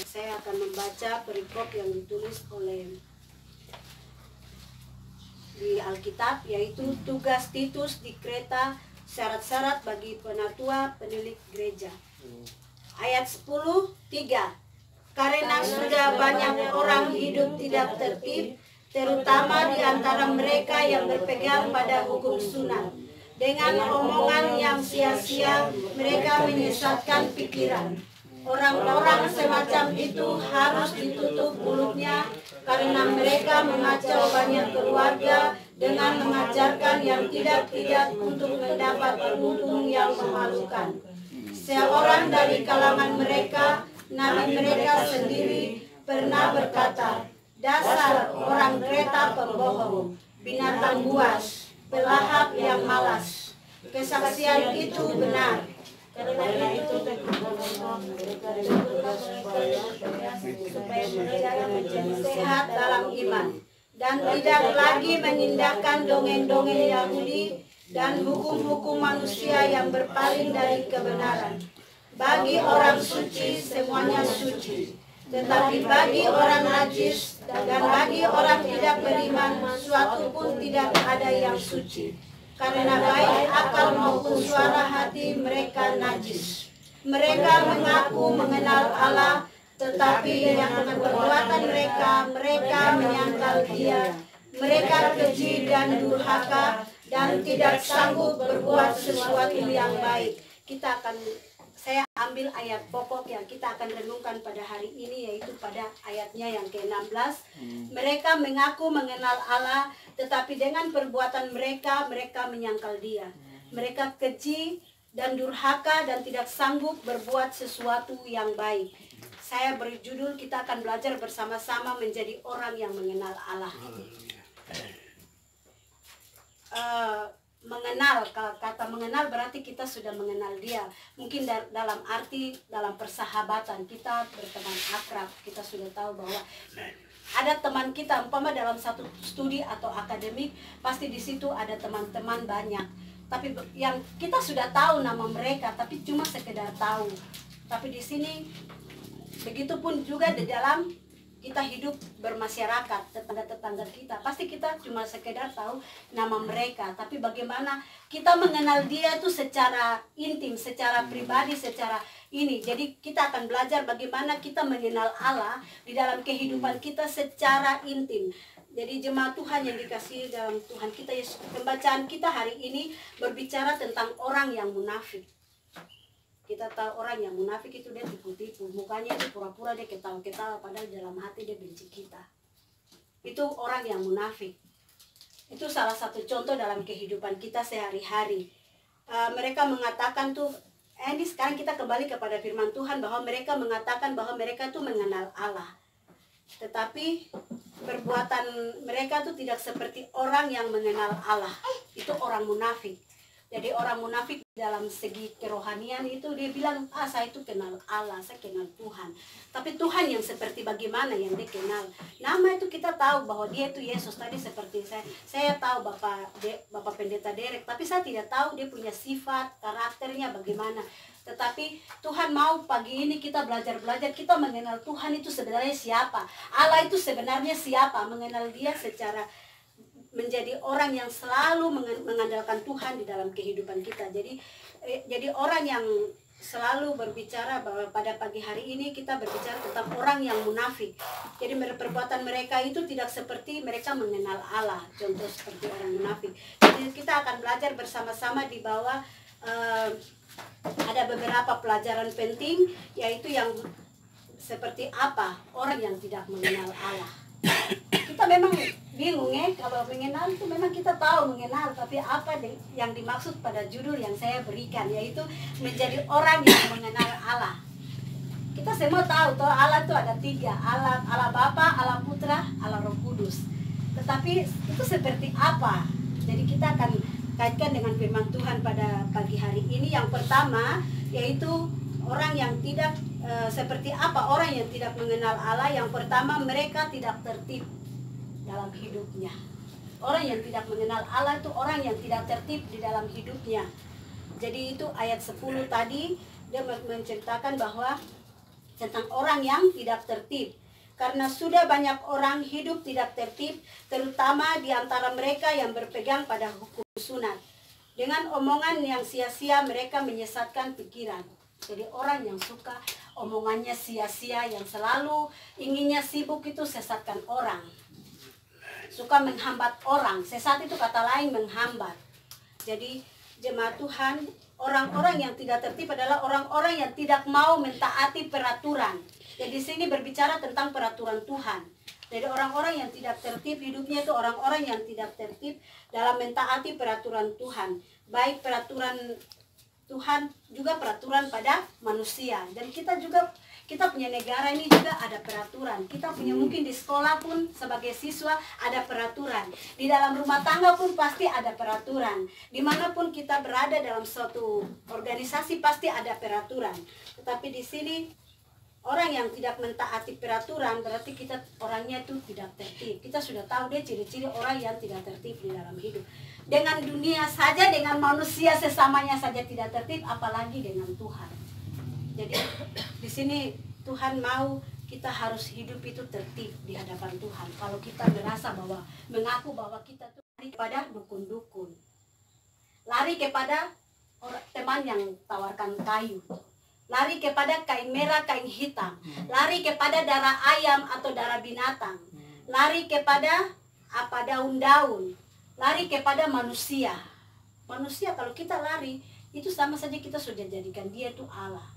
Saya akan membaca perikop yang ditulis oleh di Alkitab, yaitu tugas Titus di Kreta, syarat-syarat bagi penatua penilik gereja. Ayat 10:3. Karena sudah banyak orang hidup tidak tertib, terutama di antara mereka yang berpegang pada hukum sunat. Dengan omongan yang sia-sia, mereka menyesatkan pikiran. Orang-orang semacam itu harus ditutup mulutnya, karena mereka mengacau banyak keluarga dengan mengajarkan yang tidak-tidak untuk mendapat untung yang memalukan. Seorang dari kalangan mereka, nabi mereka sendiri, pernah berkata, "Dasar orang Kreta pembohong, binatang buas, pelahap yang malas." Kesaksian itu benar. Karena itu supaya mereka menjadi sehat dalam iman dan tidak lagi mengindahkan dongeng-dongeng Yahudi dan hukum-hukum manusia yang berpaling dari kebenaran. Bagi orang suci semuanya suci, tetapi bagi orang najis dan bagi orang tidak beriman suatu pun tidak ada yang suci. Karena baik akal maupun suara hati mereka najis. Mereka mengaku mengenal Allah, tetapi dengan perbuatan mereka menyangkal Dia. Mereka keji dan durhaka dan tidak sanggup berbuat sesuatu yang baik. Saya ambil ayat pokok yang kita akan renungkan pada hari ini, yaitu pada ayatnya yang ke-16. Mereka mengaku mengenal Allah, tetapi dengan perbuatan mereka menyangkal Dia. Mereka keji dan durhaka dan tidak sanggup berbuat sesuatu yang baik. Saya beri judul, kita akan belajar bersama-sama menjadi orang yang mengenal Allah. Mengenal, kata mengenal berarti kita sudah mengenal Dia. Mungkin dalam arti dalam persahabatan kita berteman akrab, kita sudah tahu bahwa ada teman kita, umpama dalam satu studi atau akademik, pasti di situ ada teman-teman banyak. Tapi yang kita sudah tahu nama mereka, tapi cuma sekedar tahu. Tapi di sini begitupun juga di dalam kita hidup bermasyarakat, tetangga-tetangga kita, pasti kita cuma sekedar tahu nama mereka, tapi bagaimana kita mengenal Dia itu secara intim, secara pribadi, secara ini. Jadi kita akan belajar bagaimana kita mengenal Allah di dalam kehidupan kita secara intim. Jadi jemaat Tuhan yang dikasihi dalam Tuhan kita Yesus, pembacaan kita hari ini berbicara tentang orang yang munafik. Kita tahu orang yang munafik itu dia tipu-tipu, mukanya itu pura-pura dia ketawa-ketawa, padahal dalam hati dia benci kita. Itu orang yang munafik. Itu salah satu contoh dalam kehidupan kita sehari-hari. Mereka mengatakan tuh, ini sekarang kita kembali kepada firman Tuhan, bahwa mereka mengatakan bahwa mereka tuh mengenal Allah. Tetapi perbuatan mereka tuh tidak seperti orang yang mengenal Allah. Itu orang munafik. Jadi orang munafik dalam segi kerohanian itu dia bilang, saya itu kenal Allah, saya kenal Tuhan. Tapi Tuhan yang seperti bagaimana yang dia kenal? Nama itu kita tahu bahwa dia itu Yesus. Tadi seperti saya tahu Bapak Pendeta Derek, tapi saya tidak tahu dia punya sifat, karakternya bagaimana. Tetapi Tuhan mau pagi ini kita belajar-belajar, kita mengenal Tuhan itu sebenarnya siapa. Allah itu sebenarnya siapa, mengenal Dia secara menjadi orang yang selalu mengandalkan Tuhan di dalam kehidupan kita. Jadi orang yang selalu berbicara bahwa pada pagi hari ini kita berbicara tentang orang yang munafik. Jadi perbuatan mereka itu tidak seperti mereka mengenal Allah, contoh seperti orang munafik. Jadi kita akan belajar bersama-sama di bawah ada beberapa pelajaran penting, yaitu yang seperti apa orang yang tidak mengenal Allah. Kita memang bingung kalau mengenal itu memang kita tahu mengenal, tapi apa yang dimaksud pada judul yang saya berikan, yaitu menjadi orang yang mengenal Allah. Kita semua tahu toh Allah itu ada 3, Allah Bapa, Allah Putra, Allah Roh Kudus. Tetapi itu seperti apa? Jadi kita akan kaitkan dengan firman Tuhan pada pagi hari ini. Yang pertama yaitu orang yang tidak seperti apa orang yang tidak mengenal Allah. Yang pertama, mereka tidak tertib dalam hidupnya. Orang yang tidak mengenal Allah itu orang yang tidak tertib di dalam hidupnya. Jadi itu ayat 10 tadi dia menceritakan bahwa tentang orang yang tidak tertib. Karena sudah banyak orang hidup tidak tertib, terutama di antara mereka yang berpegang pada hukum sunat. Dengan omongan yang sia-sia mereka menyesatkan pikiran. Jadi orang yang suka omongannya sia-sia, yang selalu inginnya sibuk itu sesatkan orang. Suka menghambat orang. Sesat itu kata lain menghambat. Jadi jemaat Tuhan, orang-orang yang tidak tertib adalah orang-orang yang tidak mau mentaati peraturan. Jadi di sini berbicara tentang peraturan Tuhan. Jadi orang-orang yang tidak tertib hidupnya itu orang-orang yang tidak tertib dalam mentaati peraturan Tuhan. Baik peraturan Tuhan juga peraturan pada manusia. Dan kita punya negara ini juga ada peraturan. Kita punya mungkin di sekolah pun sebagai siswa ada peraturan. Di dalam rumah tangga pun pasti ada peraturan. Dimanapun kita berada dalam suatu organisasi pasti ada peraturan. Tetapi di sini orang yang tidak mentaati peraturan berarti kita orangnya itu tidak tertib. Kita sudah tahu dia ciri-ciri orang yang tidak tertib di dalam hidup. Dengan dunia saja, dengan manusia sesamanya saja tidak tertib, apalagi dengan Tuhan. Jadi di sini Tuhan mau kita harus hidup itu tertib di hadapan Tuhan. Kalau kita merasa bahwa mengaku bahwa kita tuh lari kepada dukun-dukun, lari kepada teman yang tawarkan kayu, lari kepada kain merah, kain hitam, lari kepada darah ayam atau darah binatang, lari kepada daun-daun, lari kepada manusia. Manusia kalau kita lari itu sama saja kita sudah jadikan dia itu Allah.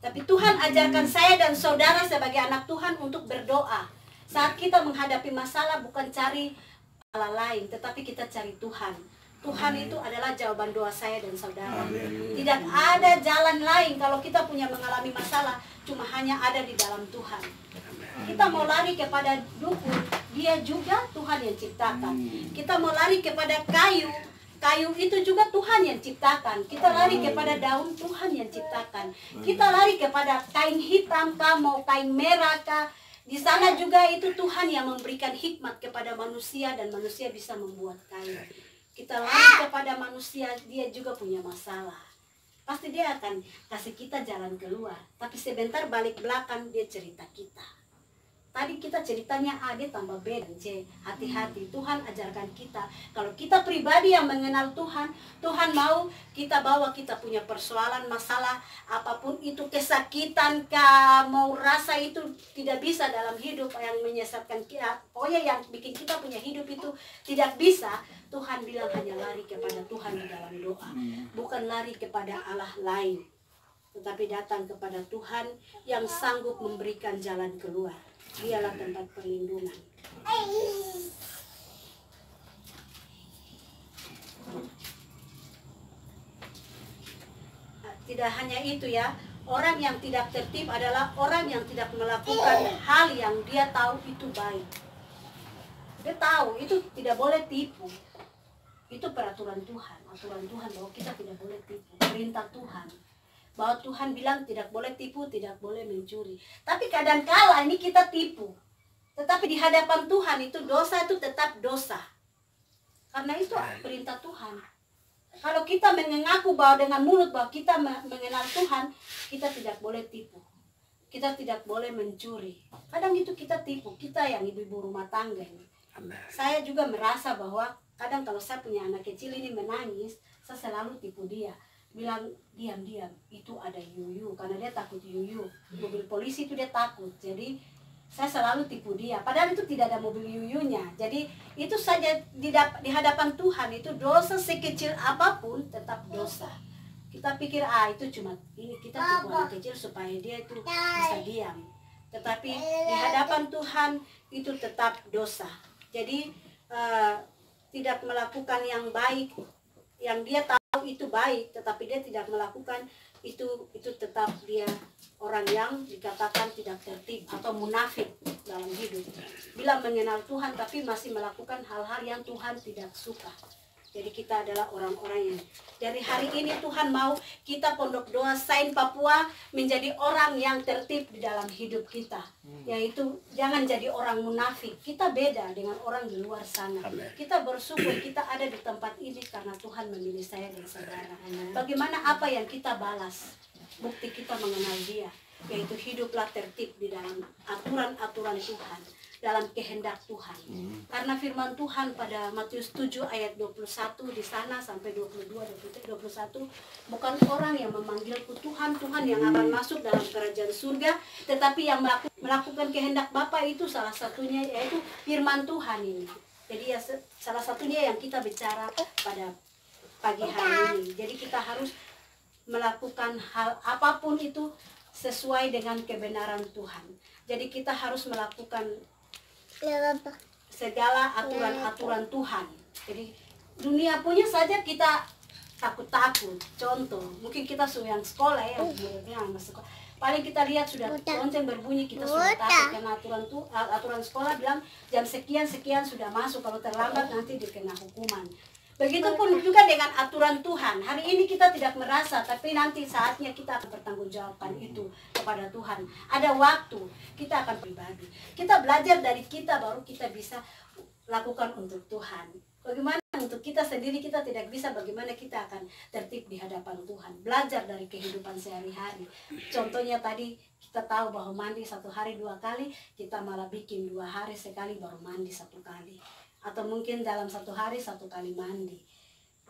Tapi Tuhan ajarkan saya dan saudara sebagai anak Tuhan untuk berdoa. Saat kita menghadapi masalah bukan cari Allah lain, tetapi kita cari Tuhan. Tuhan itu adalah jawaban doa saya dan saudara. Tidak ada jalan lain kalau kita punya mengalami masalah, cuma hanya ada di dalam Tuhan. Kita mau lari kepada dukun, dia juga Tuhan yang ciptakan. Kita mau lari kepada kayu, kayu itu juga Tuhan yang ciptakan. Kita lari kepada daun, Tuhan yang ciptakan. Kita lari kepada kain hitam kah, mau kain merah kah, di sana juga itu Tuhan yang memberikan hikmat kepada manusia dan manusia bisa membuat kayu. Kita lari kepada manusia, dia juga punya masalah. Pasti dia akan kasih kita jalan keluar. Tapi sebentar balik belakang dia cerita kita. Tadi kita ceritanya A, dia tambah B dan C. Hati-hati, Tuhan ajarkan kita. Kalau kita pribadi yang mengenal Tuhan, Tuhan mau kita bawa kita punya persoalan, masalah, apapun itu, kesakitan kah, mau rasa itu tidak bisa dalam hidup yang menyesatkan kita. Pokoknya yang bikin kita punya hidup itu tidak bisa. Tuhan bilang hanya lari kepada Tuhan di dalam doa. Bukan lari kepada Allah lain. Tetapi datang kepada Tuhan yang sanggup memberikan jalan keluar. Dialah tempat perlindungan. Tidak hanya itu ya, orang yang tidak tertib adalah orang yang tidak melakukan hal yang dia tahu itu baik. Dia tahu itu tidak boleh tipu. Itu peraturan Tuhan, aturan Tuhan bahwa kita tidak boleh tipu, perintah Tuhan. Bahwa Tuhan bilang tidak boleh tipu, tidak boleh mencuri. Tapi kadangkala ini kita tipu. Tetapi di hadapan Tuhan itu dosa itu tetap dosa. Karena itu perintah Tuhan. Kalau kita mengaku bahwa dengan mulut bahwa kita mengenal Tuhan, kita tidak boleh tipu. Kita tidak boleh mencuri. Kadang itu kita tipu, kita yang ibu-ibu rumah tangga ini. Saya juga merasa bahwa kadang kalau saya punya anak kecil ini menangis, saya selalu tipu dia. Bilang diam-diam, itu ada yuyu, karena dia takut yuyu. Mobil polisi itu dia takut, jadi saya selalu tipu dia. Padahal itu tidak ada mobil yuyunya. Jadi itu saja di hadapan Tuhan itu dosa sekecil apapun tetap dosa. Kita pikir itu cuma ini kita tipu anak kecil supaya dia itu bisa diam. Tetapi di hadapan Tuhan itu tetap dosa. Jadi tidak melakukan yang baik, yang dia tahu itu baik, tetapi dia tidak melakukan itu tetap dia orang yang dikatakan tidak tertib atau munafik dalam hidup. Bila mengenal Tuhan tapi masih melakukan hal-hal yang Tuhan tidak suka. Jadi kita adalah orang-orang yang dari hari ini Tuhan mau kita Pondok Doa Sain Papua menjadi orang yang tertib di dalam hidup kita. Yaitu jangan jadi orang munafik. Kita beda dengan orang di luar sana. Kita bersyukur kita ada di tempat ini karena Tuhan memilih saya dan saudara. Bagaimana apa yang kita balas? Bukti kita mengenal Dia. yaitu hiduplah tertib di dalam aturan-aturan Tuhan, dalam kehendak Tuhan. Karena firman Tuhan pada Matius 7 ayat 21 di sana sampai 22, 21, bukan orang yang memanggilku Tuhan, Tuhan yang akan masuk dalam kerajaan surga, tetapi yang melakukan kehendak Bapa itu salah satunya yaitu firman Tuhan ini. Jadi ya salah satunya yang kita bicara pada pagi hari ini. Jadi kita harus melakukan hal apapun itu sesuai dengan kebenaran Tuhan. Jadi kita harus melakukan segala aturan-aturan Tuhan. Jadi dunia punya saja kita takut-takut. Contoh, mungkin kita yang sekolah ya, yang masuk paling kita lihat sudah lonceng berbunyi kita sudah takut karena aturan sekolah bilang jam sekian sudah masuk, kalau terlambat nanti dikena hukuman. Begitupun juga dengan aturan Tuhan. Hari ini kita tidak merasa, tapi nanti saatnya kita akan bertanggungjawabkan itu kepada Tuhan. Ada waktu kita akan pribadi. Kita belajar dari kita, baru kita bisa lakukan untuk Tuhan. Bagaimana untuk kita sendiri kita tidak bisa, bagaimana kita akan tertib di hadapan Tuhan. Belajar dari kehidupan sehari-hari. Contohnya tadi kita tahu bahwa mandi 1 hari 2 kali, kita malah bikin 2 hari sekali baru mandi 1 kali. Atau mungkin dalam 1 hari 1 kali mandi.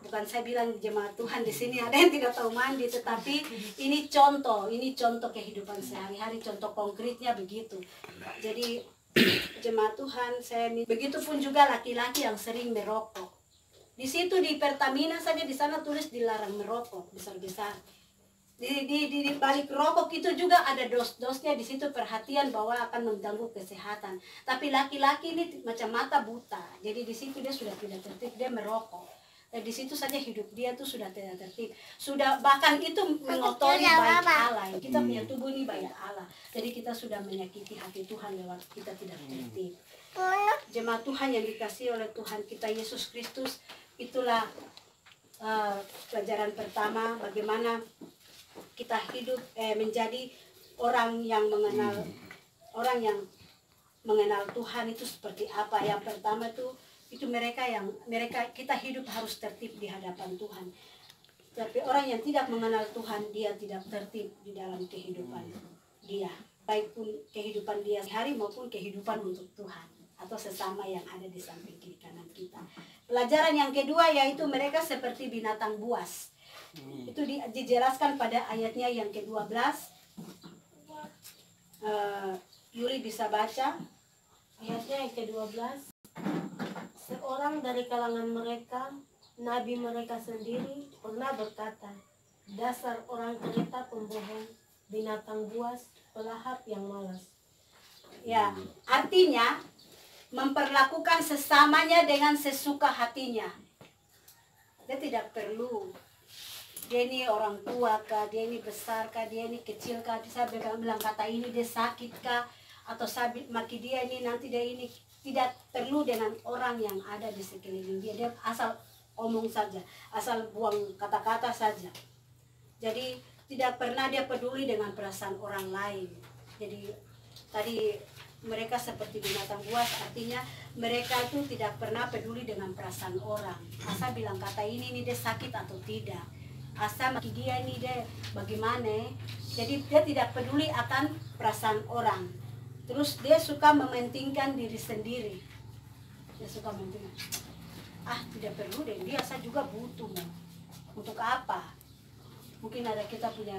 Bukan saya bilang jemaat Tuhan di sini ada yang tidak tahu mandi, tetapi ini contoh kehidupan sehari-hari, contoh konkretnya begitu. Jadi jemaat Tuhan, begitupun juga laki-laki yang sering merokok. Di situ di Pertamina saja di sana tulis dilarang merokok besar-besar. Di balik rokok itu juga ada dos-dosnya di situ, perhatian bahwa akan mengganggu kesehatan. Tapi laki-laki ini macam mata buta. Jadi di situ dia sudah tidak tertib, dia merokok. Dan di situ saja hidup dia tuh sudah tidak tertib. Sudah bahkan itu mengotori bait Allah. Kita punya tubuh ini bait Allah. Jadi kita sudah menyakiti hati Tuhan lewat kita tidak tertib. Jemaat Tuhan yang dikasihi oleh Tuhan kita Yesus Kristus, itulah pelajaran pertama bagaimana kita hidup menjadi orang yang mengenal Tuhan itu seperti apa. Yang pertama itu mereka kita hidup harus tertib di hadapan Tuhan. Tapi orang yang tidak mengenal Tuhan, dia tidak tertib di dalam kehidupan dia, baik pun kehidupan dia sehari maupun kehidupan untuk Tuhan atau sesama yang ada di samping kiri kanan kita. Pelajaran yang kedua yaitu mereka seperti binatang buas. Itu dijelaskan pada ayatnya yang ke-12. Yuli bisa baca ayatnya yang ke-12. Seorang dari kalangan mereka, nabi mereka sendiri, pernah berkata, dasar orang kereta pembohong, binatang buas, pelahap yang malas. Ya, artinya memperlakukan sesamanya dengan sesuka hatinya. Dia tidak perlu dia ini orang tua kah, dia ini besar kah, dia ini kecil kah, saya bilang kata ini dia sakit kah, atau saya maki dia ini nanti dia ini, tidak perlu dengan orang yang ada di sekeliling dia. Dia asal omong saja, asal buang kata-kata saja. Jadi tidak pernah dia peduli dengan perasaan orang lain. Jadi tadi mereka seperti binatang buas, artinya mereka itu tidak pernah peduli dengan perasaan orang. Asal bilang kata ini dia sakit atau tidak, asal maki dia ini dia bagaimana. Jadi dia tidak peduli akan perasaan orang. Terus dia suka mementingkan diri sendiri. Dia suka mementingkan, tidak perlu deh, dia saya juga butuh. Untuk apa? Mungkin ada kita punya,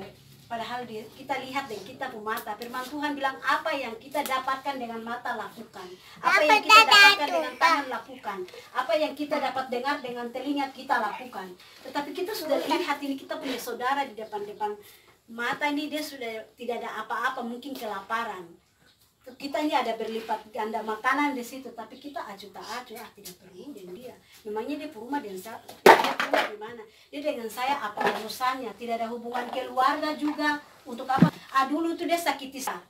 padahal kita lihat dengan kita punya mata. Firman Tuhan bilang apa yang kita dapatkan dengan mata lakukan, apa yang kita dapatkan dengan tangan lakukan, apa yang kita dapat dengar dengan telinga kita lakukan. Tetapi kita sudah lihat ini, kita punya saudara di depan mata ini, dia sudah tidak ada apa-apa, mungkin kelaparan. Kita ini ada berlipat ganda makanan di situ, tapi kita acuh tidak perlu dengan dia. Memangnya dia rumah dengan saya, dia rumah di mana? Dia dengan saya apa urusannya? Tidak ada hubungan keluarga juga. Untuk apa? Dulu tuh dia sakiti saya.